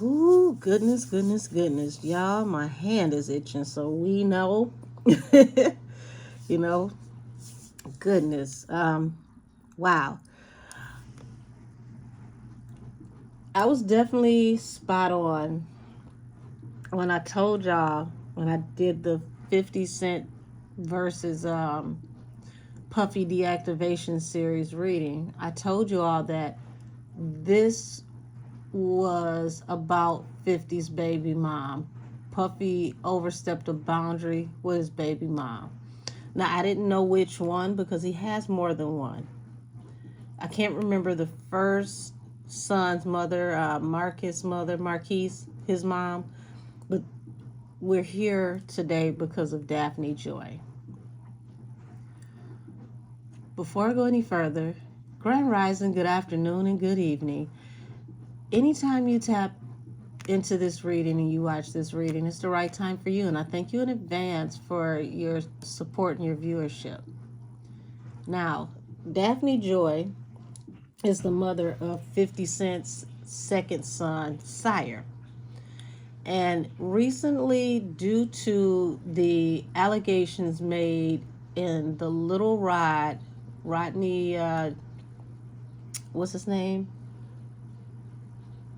Ooh, goodness, goodness, goodness. Y'all, my hand is itching, so we know. you know, goodness. Wow. I was definitely spot on when I told y'all when I did the 50 Cent versus Puffy deactivation series reading. I told you all that this was about 50's baby mom. Puffy overstepped a boundary with his baby mom. Now, I didn't know which one because he has more than one. I can't remember the first son's mother, Marquise, his mom, but we're here today because of DaphneJoy. Before I go any further, Grand Rising, good afternoon, and good evening. Anytime you tap into this reading and you watch this reading, it's the right time for you, and I thank you in advance for your support and your viewership. Now, DaphneJoy is the mother of 50 Cent's second son, Sire. And recently, due to the allegations made in the Little Rodney, what's his name?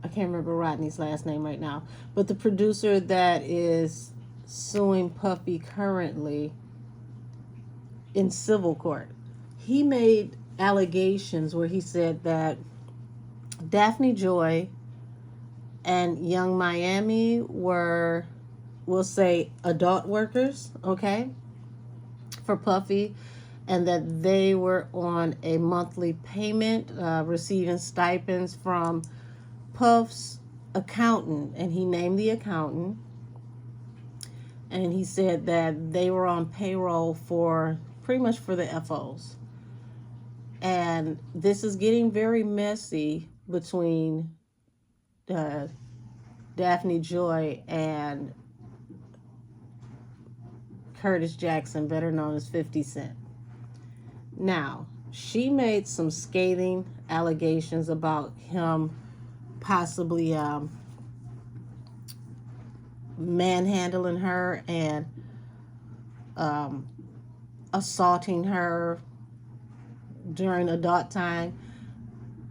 I can't remember Rodney's last name right now, but the producer that is suing Puffy currently in civil court, he made allegations where he said that DaphneJoy and Young Miami were, we'll say, adult workers, okay, for Puffy, and that they were on a monthly payment, receiving stipends from Puff's accountant, and he named the accountant, and he said that they were on payroll for pretty much for the FOs. And this is getting very messy between DaphneJoy and Curtis Jackson, better known as 50 Cent. Now, she made some scathing allegations about him possibly manhandling her and assaulting her during adult time.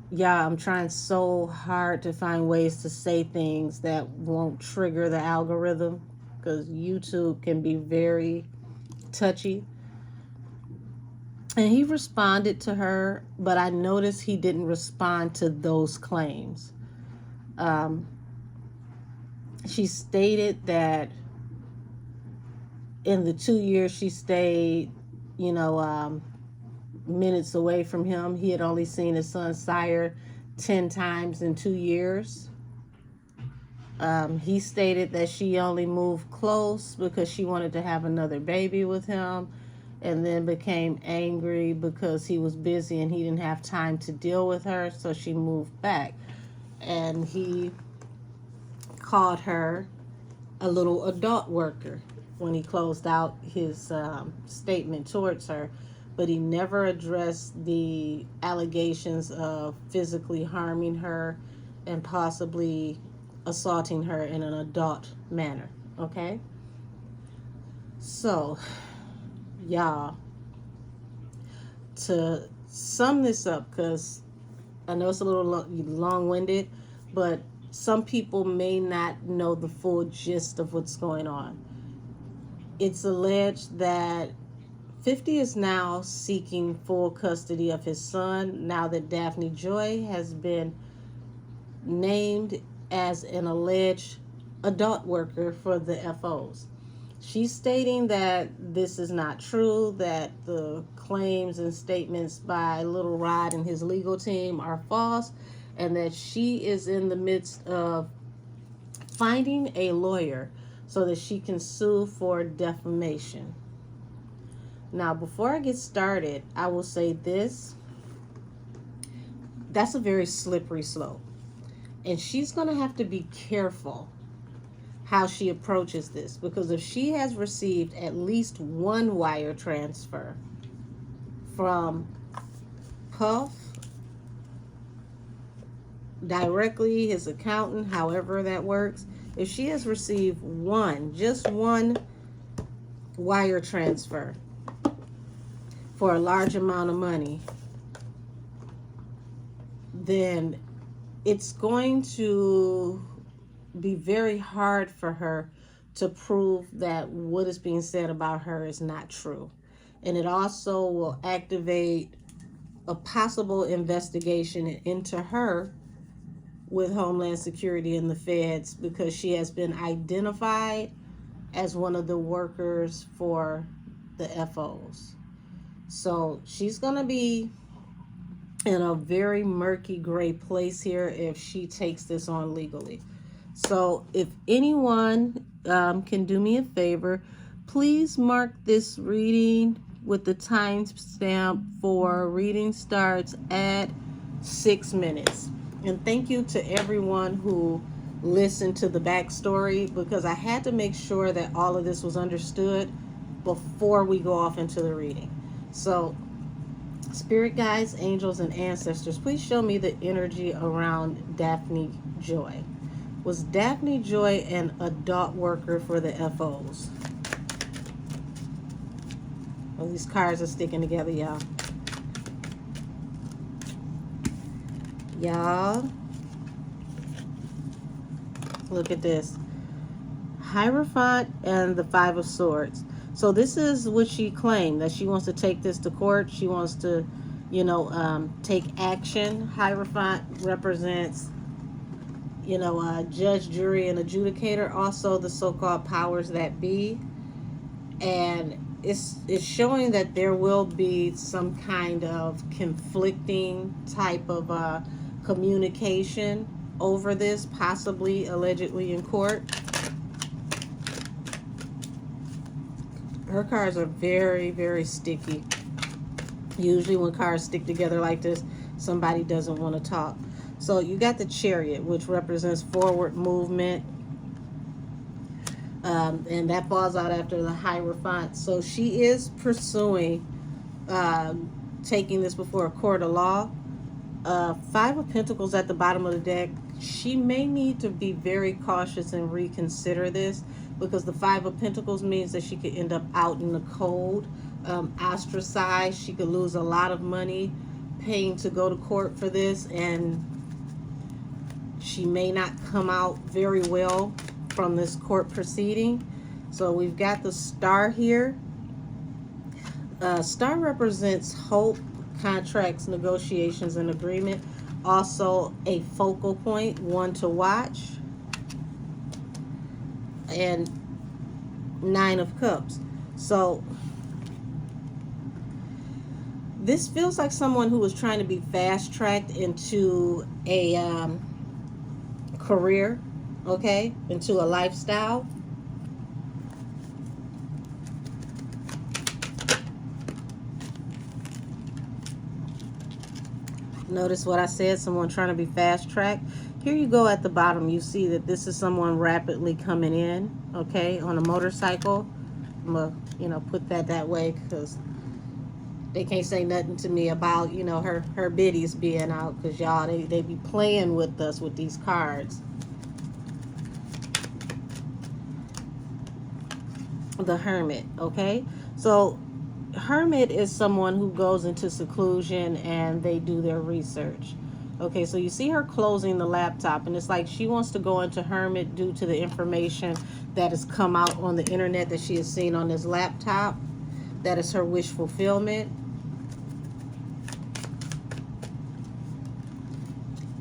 Yeah, I'm trying so hard to find ways to say things that won't trigger the algorithm because YouTube can be very touchy. And he responded to her, but I noticed he didn't respond to those claims. She stated that in the 2 years she stayed, minutes away from him, he had only seen his son Sire 10 times in 2 years. He stated that she only moved close because she wanted to have another baby with him, and then became angry because he was busy and he didn't have time to deal with her, so she moved back. And he called her a little adult worker when he closed out his statement towards her, but he never addressed the allegations of physically harming her and possibly assaulting her in an adult manner, okay? So, y'all, to sum this up, because I know it's a little long-winded, but some people may not know the full gist of what's going on. It's alleged that 50 is now seeking full custody of his son now that DaphneJoy has been named as an alleged adult worker for the FOs. She's stating that this is not true, that the claims and statements by Little Rod and his legal team are false, and that she is in the midst of finding a lawyer so that she can sue for defamation. Now, before I get started, I will say this. That's a very slippery slope. And she's going to have to be careful how she approaches this, because if she has received at least one wire transfer from Puff directly, his accountant, however that works, if she has received one, just one wire transfer for a large amount of money, then it's going to be very hard for her to prove that what is being said about her is not true. And it also will activate a possible investigation into her with Homeland Security and the feds, because she has been identified as one of the workers for the FOs. So she's going to be in a very murky gray place here if she takes this on legally. So if anyone can do me a favor, please mark this reading with the timestamp for reading starts at 6 minutes. And thank you to everyone who listened to the backstory, because I had to make sure that all of this was understood before we go off into the reading. So spirit guides, angels, and ancestors, please show me the energy around DaphneJoy. Was DaphneJoy an adult worker for the FOs? Well, these cards are sticking together, y'all. Y'all, look at this. Hierophant and the Five of Swords. So this is what she claimed, that she wants to take this to court. She wants to, take action. Hierophant represents, judge, jury, and adjudicator. Also the so-called powers that be. And it's showing that there will be some kind of conflicting type of communication over this, possibly, allegedly, in court. Her cards are very, very sticky. Usually when cards stick together like this, somebody doesn't want to talk. So you got the Chariot, which represents forward movement. And that falls out after the Hierophant. So she is pursuing taking this before a court of law. Five of Pentacles at the bottom of the deck. She may need to be very cautious and reconsider this, because the Five of Pentacles means that she could end up out in the cold, ostracized. She could lose a lot of money paying to go to court for this, and she may not come out very well from this court proceeding. So we've got the Star here. Star represents hope, contracts, negotiations, and agreement. Also a focal point, one to watch. And Nine of Cups. So this feels like someone who was trying to be fast-tracked into a career, okay, into a lifestyle. Notice what I said, someone trying to be fast-tracked. Here you go at the bottom. You see that this is someone rapidly coming in, okay, on a motorcycle. I'm going to, put that way, because they can't say nothing to me about, her biddies being out, because y'all, they be playing with us with these cards. The Hermit, okay? So Hermit is someone who goes into seclusion and they do their research. Okay, so you see her closing the laptop, and it's like she wants to go into Hermit due to the information that has come out on the internet that she has seen on this laptop. That is her wish fulfillment.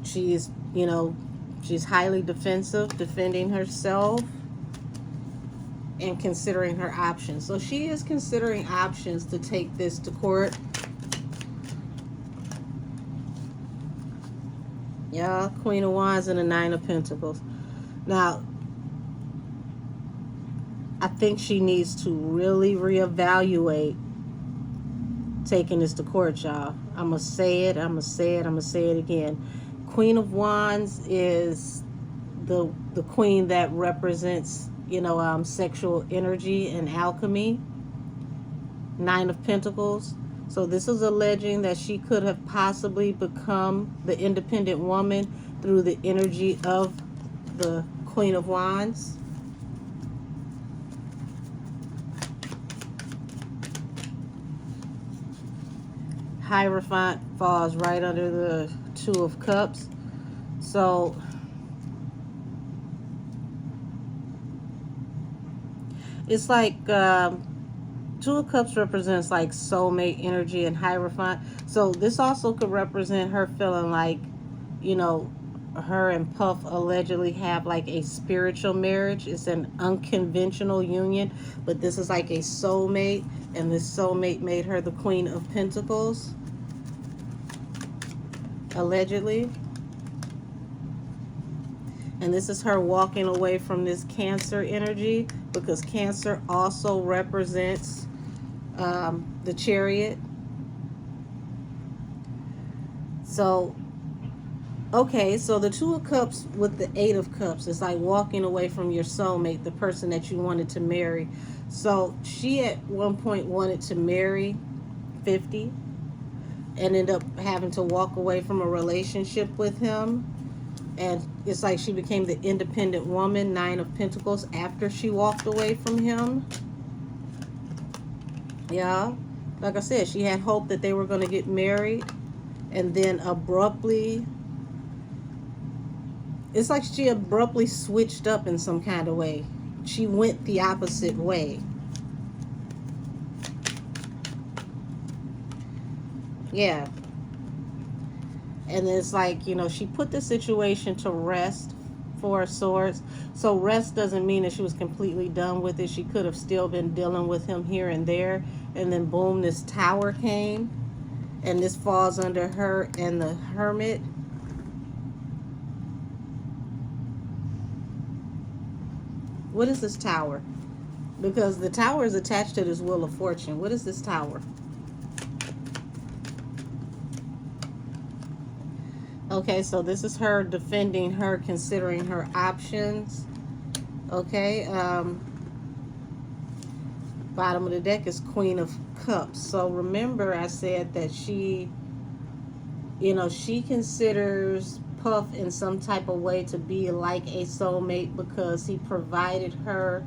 She's, she's highly defensive, defending herself and considering her options. So she is considering options to take this to court. Yeah, Queen of Wands and the Nine of Pentacles. Now, I think she needs to really reevaluate taking this to court, y'all. I'm going to say it, I'm going to say it, I'm going to say it again. Queen of Wands is the queen that represents, sexual energy and alchemy. Nine of Pentacles. So this is alleging that she could have possibly become the independent woman through the energy of the Queen of Wands. Hierophant falls right under the Two of Cups. So it's like Two of Cups represents like soulmate energy and Hierophant. So this also could represent her feeling like, you know, her and Puff allegedly have like a spiritual marriage. It's an unconventional union, but this is like a soulmate, and this soulmate made her the Queen of Pentacles, allegedly. And this is her walking away from this Cancer energy, because Cancer also represents the Chariot. So, okay, so the Two of Cups with the Eight of Cups is like walking away from your soulmate, the person that you wanted to marry. So she at one point wanted to marry 50 and ended up having to walk away from a relationship with him. And it's like she became the independent woman, Nine of Pentacles, after she walked away from him. Yeah. Like I said, she had hope that they were going to get married. And then abruptly, it's like she abruptly switched up in some kind of way. She went the opposite way. Yeah. And it's like, you know, she put the situation to rest, Four of Swords. So rest doesn't mean that she was completely done with it. She could have still been dealing with him here and there. And then boom, this Tower came. And this falls under her and the Hermit. What is this Tower? Because the Tower is attached to this Wheel of Fortune. What is this Tower? Okay, so this is her defending her, considering her options. Okay, bottom of the deck is Queen of Cups. So remember I said that she, you know, she considers Puff in some type of way to be like a soulmate, because he provided her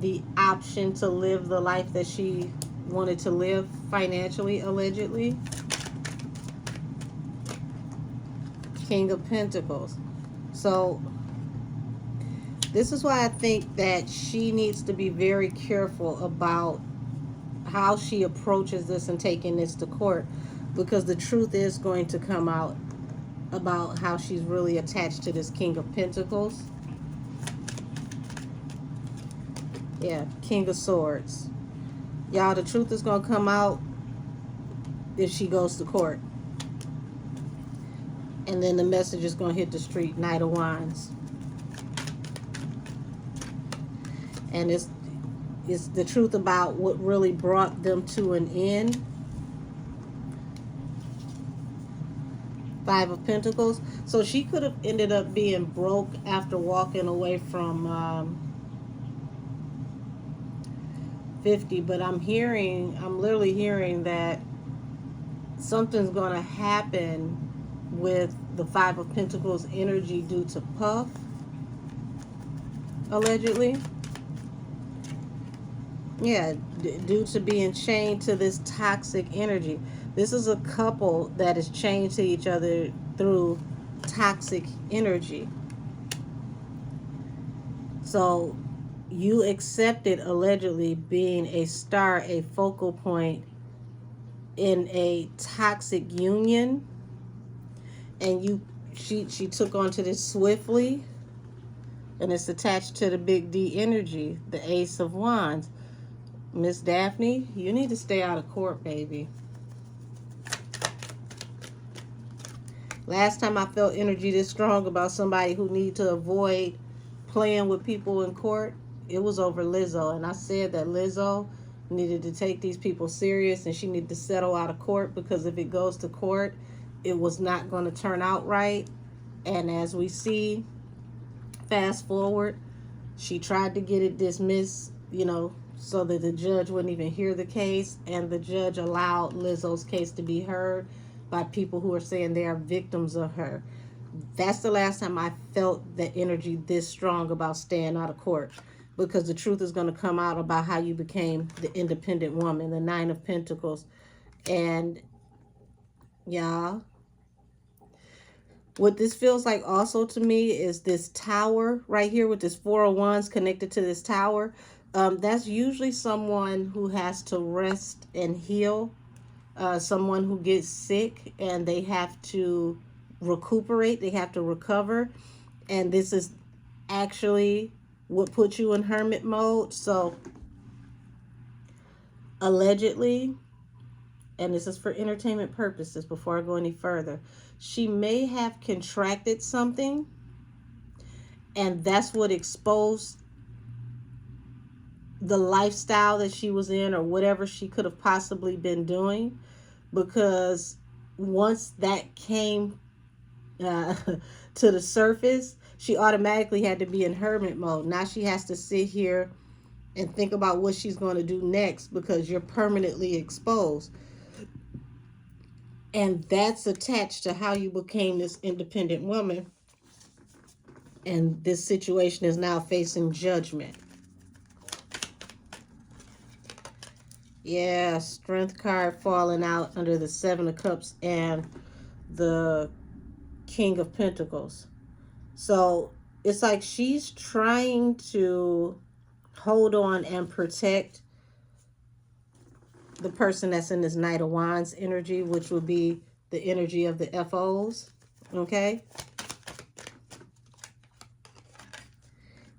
the option to live the life that she wanted to live financially, allegedly. King of Pentacles. So this is why I think that she needs to be very careful about how she approaches this and taking this to court, because the truth is going to come out about how she's really attached to this King of Pentacles. Yeah, King of Swords. Y'all, the truth is going to come out if she goes to court. And then the message is going to hit the street, Knight of Wands. And it's the truth about what really brought them to an end. Five of Pentacles. So she could have ended up being broke after walking away from 50. But I'm literally hearing that something's going to happen with the Five of Pentacles energy due to Puff, allegedly. Yeah, due to being chained to this toxic energy. This is a couple that is chained to each other through toxic energy. So you accepted allegedly being a star, a focal point in a toxic union. And she took onto this swiftly, and it's attached to the big D energy, the Ace of Wands. Miss Daphne, you need to stay out of court, baby. Last time I felt energy this strong about somebody who need to avoid playing with people in court, it was over Lizzo. And I said that Lizzo needed to take these people serious, and she needed to settle out of court, because if it goes to court, it was not going to turn out right. And as we see, fast forward, she tried to get it dismissed, you know, so that the judge wouldn't even hear the case. And the judge allowed Lizzo's case to be heard by people who are saying they are victims of her. That's the last time I felt the energy this strong about staying out of court, because the truth is going to come out about how you became the independent woman, the Nine of Pentacles. And y'all, what this feels like also to me is this tower right here with this Four of Wands connected to this tower. That's usually someone who has to rest and heal, someone who gets sick and they have to recuperate, they have to recover. And this is actually what puts you in hermit mode. So allegedly, and this is for entertainment purposes before I go any further, she may have contracted something, and that's what exposed the lifestyle that she was in, or whatever she could have possibly been doing. Because once that came to the surface, she automatically had to be in hermit mode. Now she has to sit here and think about what she's going to do next, because you're permanently exposed. And that's attached to how you became this independent woman. And this situation is now facing judgment. Yeah, Strength card falling out under the Seven of Cups and the King of Pentacles. So it's like she's trying to hold on and protect the person that's in this Knight of Wands energy, which would be the energy of the FOs. Okay?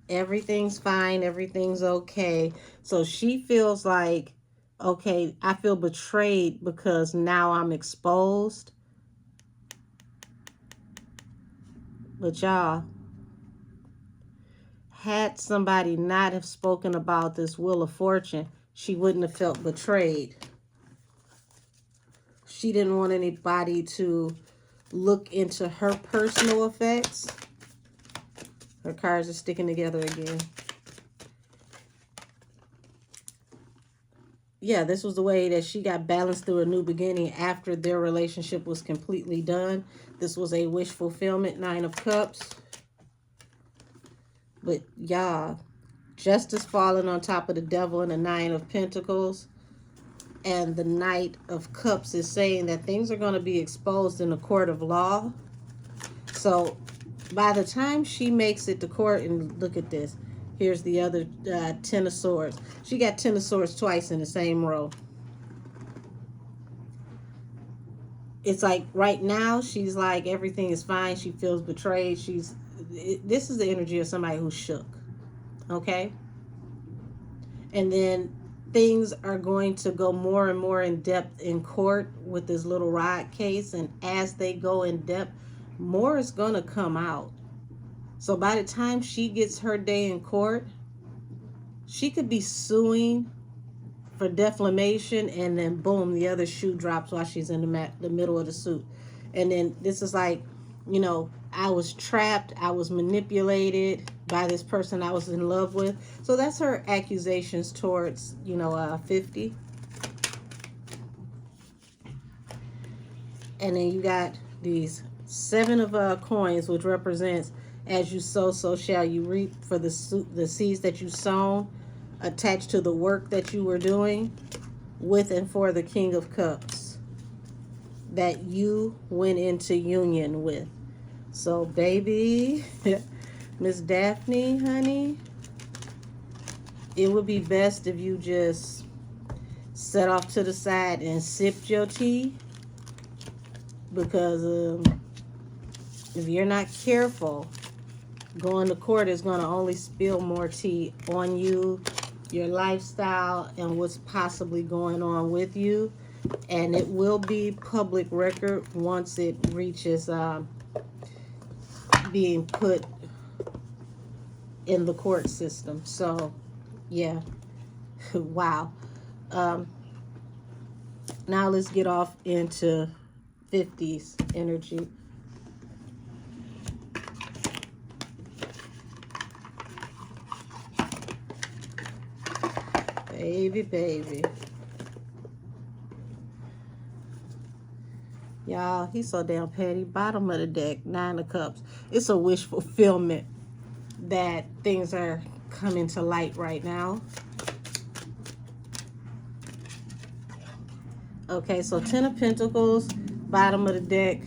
Everything's fine. Everything's okay. So she feels like, okay, I feel betrayed because now I'm exposed. But y'all, had somebody not have spoken about this Wheel of Fortune, she wouldn't have felt betrayed. She didn't want anybody to look into her personal effects. Her cards are sticking together again. Yeah, this was the way that she got balanced through a new beginning after their relationship was completely done. This was a wish fulfillment, Nine of Cups. But y'all, justice falling on top of the Devil and the Nine of Pentacles. And the Knight of Cups is saying that things are going to be exposed in the court of law. So by the time she makes it to court, and look at this. Here's the other Ten of Swords. She got Ten of Swords twice in the same row. It's like right now, she's like, everything is fine. She feels betrayed. This is the energy of somebody who's shook. Okay? And then things are going to go more and more in depth in court with this little rod case. And as they go in depth, more is going to come out. So by the time she gets her day in court, she could be suing for defamation, and then boom, the other shoe drops while she's in the middle of the suit. And then this is like, you know, I was trapped, I was manipulated by this person I was in love with. So that's her accusations towards, you know, 50. And then you got these Seven of coins, which represents as you sow, so shall you reap, for the seeds that you sown, attached to the work that you were doing with and for the King of Cups that you went into union with. So baby, Miss Daphne, honey, it would be best if you just set off to the side and sipped your tea, because if you're not careful, going to court is going to only spill more tea on you, your lifestyle, and what's possibly going on with you. And it will be public record once it reaches being put in the court system. So, yeah. Wow. Now let's get off into 50s energy. Baby, baby. Y'all, he's so damn petty. Bottom of the deck, 9 of Cups. It's a wish fulfillment that things are coming to light right now. Okay, so 10 of Pentacles, bottom of the deck,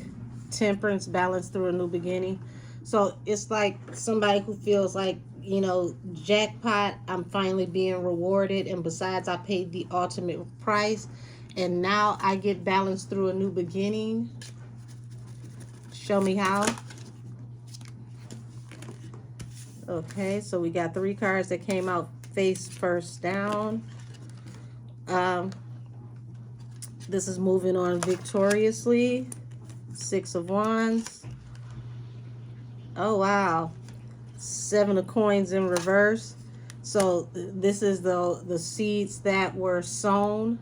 Temperance, balance through a new beginning. So it's like somebody who feels like, you know, jackpot, I'm finally being rewarded. And besides, I paid the ultimate price. And now I get balanced through a new beginning. Show me how. Okay, so we got 3 cards that came out face first down. This is moving on victoriously. 6 of Wands. Oh, wow. 7 of Coins in reverse. So this is the seeds that were sown.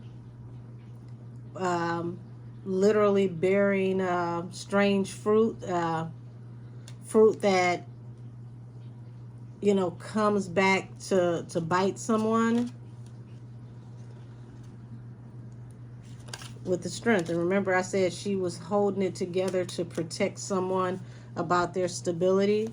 Literally bearing strange fruit. Fruit that, you know, comes back to bite someone. With the Strength. And remember I said she was holding it together to protect someone about their stability.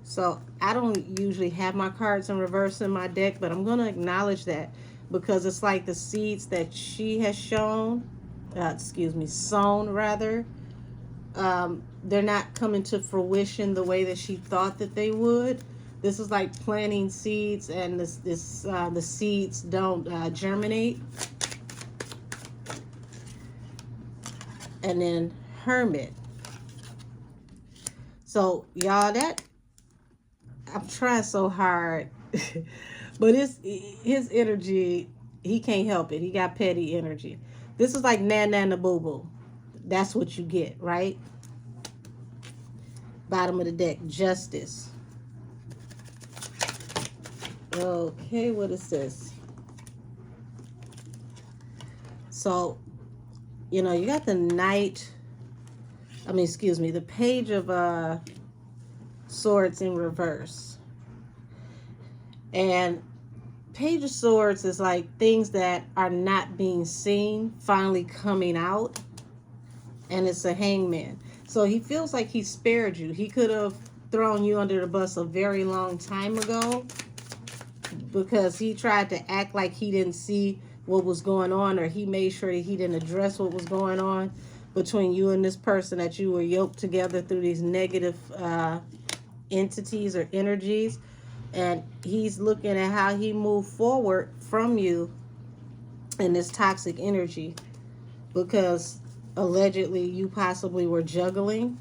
So I don't usually have my cards in reverse in my deck, but I'm going to acknowledge that because it's like the seeds that she has sown rather. They're not coming to fruition the way that she thought that they would. This is like planting seeds, and the seeds don't germinate. And then Hermit. So y'all, that I'm trying so hard, but his energy, he can't help it. He got petty energy. This is like na boo boo. That's what you get, right? Bottom of the deck, Justice. Okay, what is this? So, you know, you got the the Page of Swords in reverse. And Page of Swords is like things that are not being seen finally coming out. And it's a Hangman. So he feels like he spared you. He could have thrown you under the bus a very long time ago because he tried to act like he didn't see what was going on, or he made sure that he didn't address what was going on between you and this person, that you were yoked together through these negative entities or energies. And he's looking at how he moved forward from you in this toxic energy because allegedly you possibly were juggling.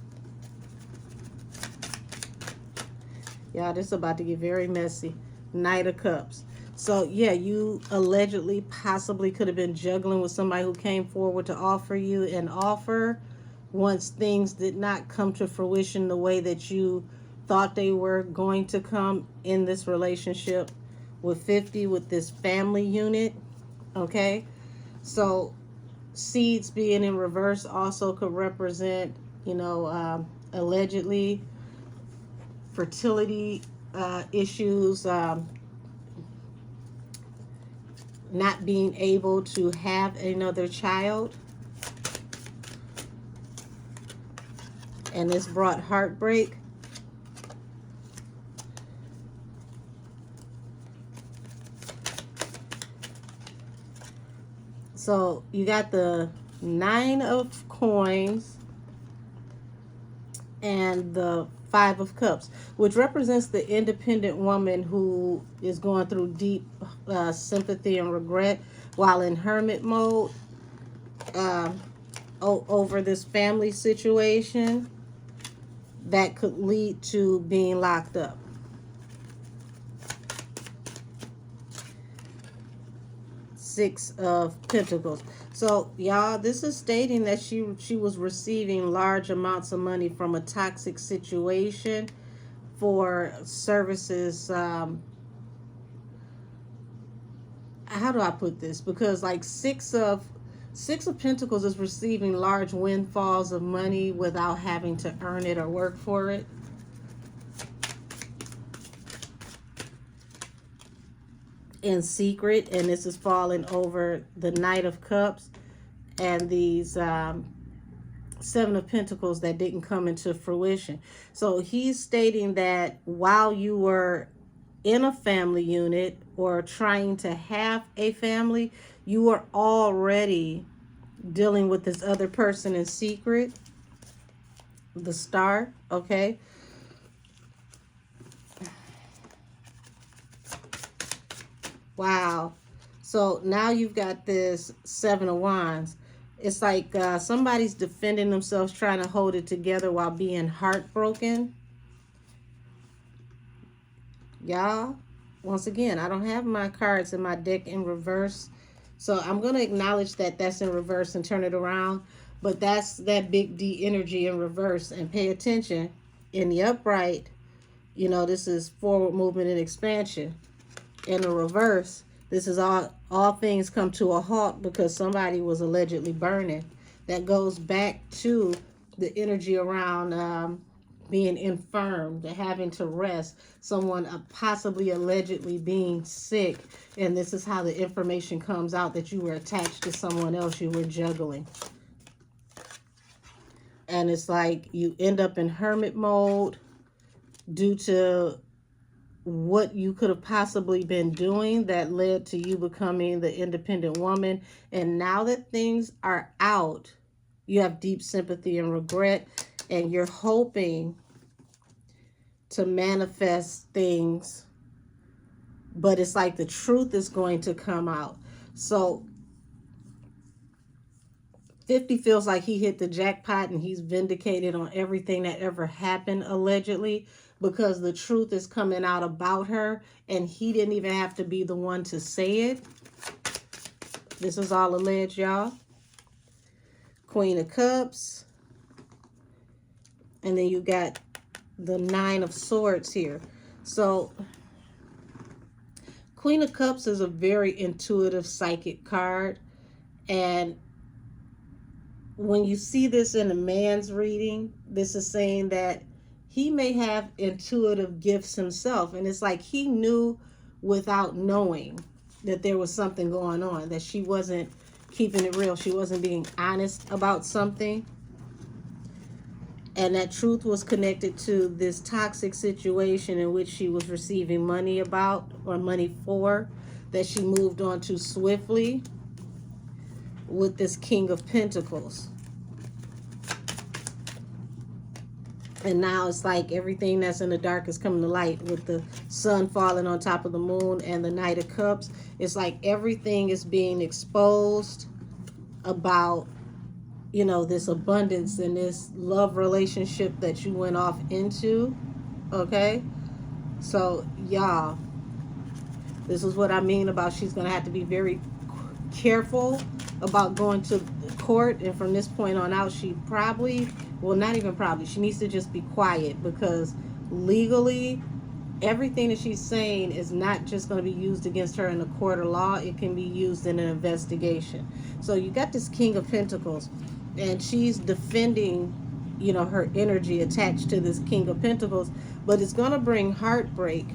Y'all, this is about to get very messy. Knight of Cups. So yeah, you allegedly possibly could have been juggling with somebody who came forward to offer you an offer once things did not come to fruition the way that you thought they were going to come in this relationship. With 50, with this family unit. Okay, so seeds being in reverse also could represent, you know, allegedly fertility issues, not being able to have another child. And this brought heartbreak. So you got the 9 of Coins and the 5 of Cups, which represents the independent woman who is going through deep sympathy and regret while in hermit mode over this family situation that could lead to being locked up. Six of Pentacles. So y'all, this is stating that she was receiving large amounts of money from a toxic situation for services. How do I put this? Because like Six of Pentacles is receiving large windfalls of money without having to earn it or work for it. In secret, and this is falling over the Knight of Cups and these Seven of Pentacles that didn't come into fruition. So he's stating that while you were in a family unit or trying to have a family, you were already dealing with this other person in secret. The Star, okay? Wow. So now you've got this Seven of Wands. It's like somebody's defending themselves, trying to hold it together while being heartbroken. Y'all, once again, I don't have my cards in my deck in reverse. So I'm going to acknowledge that that's in reverse and turn it around. But that's that big D energy in reverse. And pay attention. In the upright, you know, this is forward movement and expansion. In the reverse, this is all things come to a halt because somebody was allegedly burning. That goes back to the energy around being infirm, having to rest, someone possibly allegedly being sick. And this is how the information comes out that you were attached to someone else you were juggling. And it's like you end up in hermit mode due to what you could have possibly been doing that led to you becoming the independent woman. And now that things are out, you have deep sympathy and regret, and you're hoping to manifest things, but it's like the truth is going to come out. So 50 feels like he hit the jackpot and he's vindicated on everything that ever happened allegedly, because the truth is coming out about her and he didn't even have to be the one to say it. This is all alleged, y'all. Queen of Cups. And then you got the Nine of Swords here. So Queen of Cups is a very intuitive psychic card. And when you see this in a man's reading, this is saying that he may have intuitive gifts himself. And it's like he knew without knowing that there was something going on, that she wasn't keeping it real. She wasn't being honest about something. And that truth was connected to this toxic situation in which she was receiving money about, or money for, that she moved on to swiftly with this King of Pentacles. And now it's like everything that's in the dark is coming to light, with the sun falling on top of the moon and the Knight of Cups. It's like everything is being exposed about, you know, this abundance and this love relationship that you went off into. Okay? So, y'all, this is what I mean about she's going to have to be very careful about going to court. And from this point on out, she probably, well, not even probably, she needs to just be quiet, because legally everything that she's saying is not just going to be used against her in a court of law. It can be used in an investigation. So you got this King of Pentacles, and she's defending, you know, her energy attached to this King of Pentacles. But it's going to bring heartbreak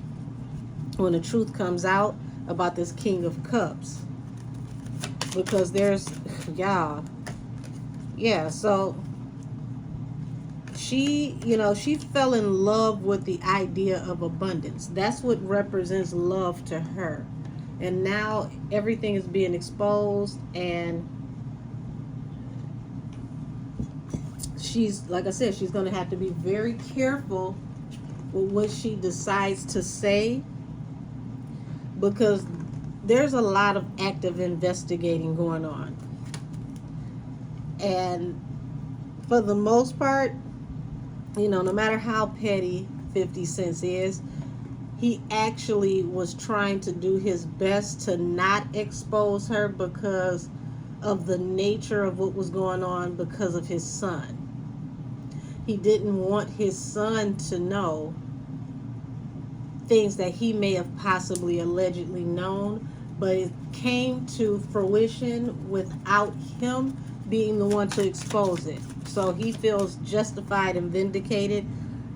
when the truth comes out about this King of Cups, because there's, y'all, yeah, so she, you know, she fell in love with the idea of abundance. That's what represents love to her. And now everything is being exposed, and she's, like I said, she's going to have to be very careful with what she decides to say, because there's a lot of active investigating going on. And for the most part, you know, no matter how petty 50 Cent is, he actually was trying to do his best to not expose her because of the nature of what was going on, because of his son. He didn't want his son to know things that he may have possibly allegedly known, but it came to fruition without him being the one to expose it. So he feels justified and vindicated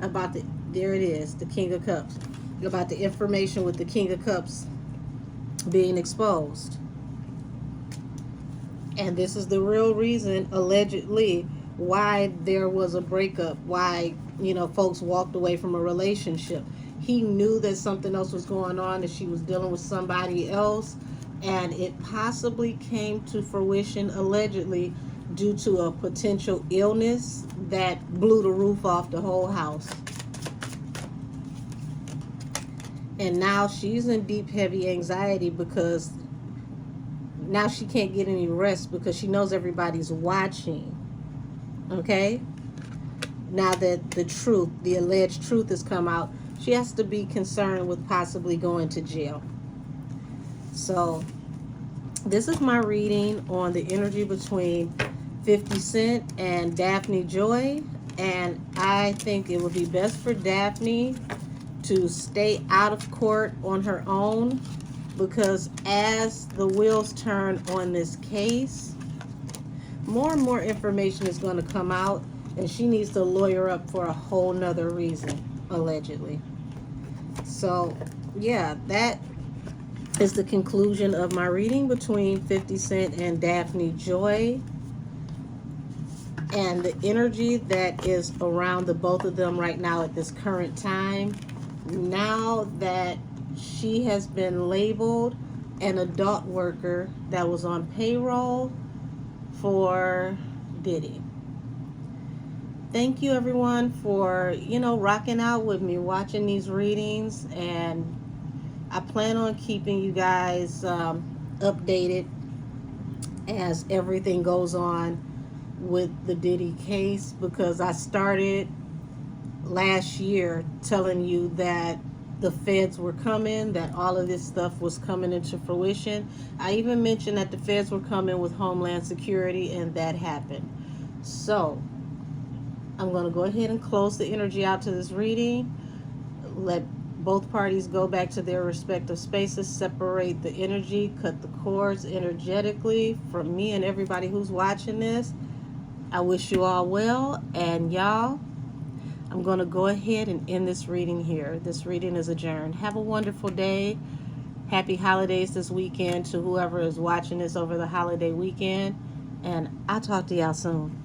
about the, there it is, the King of Cups, about the information with the King of Cups being exposed. And this is the real reason, allegedly, why there was a breakup, why, folks walked away from a relationship. He knew that something else was going on, that she was dealing with somebody else, and it possibly came to fruition allegedly due to a potential illness that blew the roof off the whole house. And now she's in deep, heavy anxiety because now she can't get any rest because she knows everybody's watching. Okay? Now that the alleged truth has come out, she has to be concerned with possibly going to jail. So, this is my reading on the energy between 50 Cent and DaphneJoy. And I think it would be best for Daphne to stay out of court on her own, because as the wheels turn on this case, more and more information is going to come out, and she needs to lawyer up for a whole nother reason, allegedly. So, yeah, that is the conclusion of my reading between 50 Cent and DaphneJoy. And the energy that is around the both of them right now at this current time, now that she has been labeled an adult worker that was on payroll for Diddy. Thank you, everyone, for, rocking out with me, watching these readings. And I plan on keeping you guys updated as everything goes on with the Diddy case, because I started last year telling you that the feds were coming, that all of this stuff was coming into fruition. I even mentioned that the feds were coming with Homeland Security, and that happened. So I'm going to go ahead and close the energy out to this reading. Let both parties go back to their respective spaces, separate the energy, cut the cords energetically from me and everybody who's watching this. I wish you all well, and y'all, I'm going to go ahead and end this reading here. This reading is adjourned. Have a wonderful day. Happy holidays this weekend to whoever is watching this over the holiday weekend, and I'll talk to y'all soon.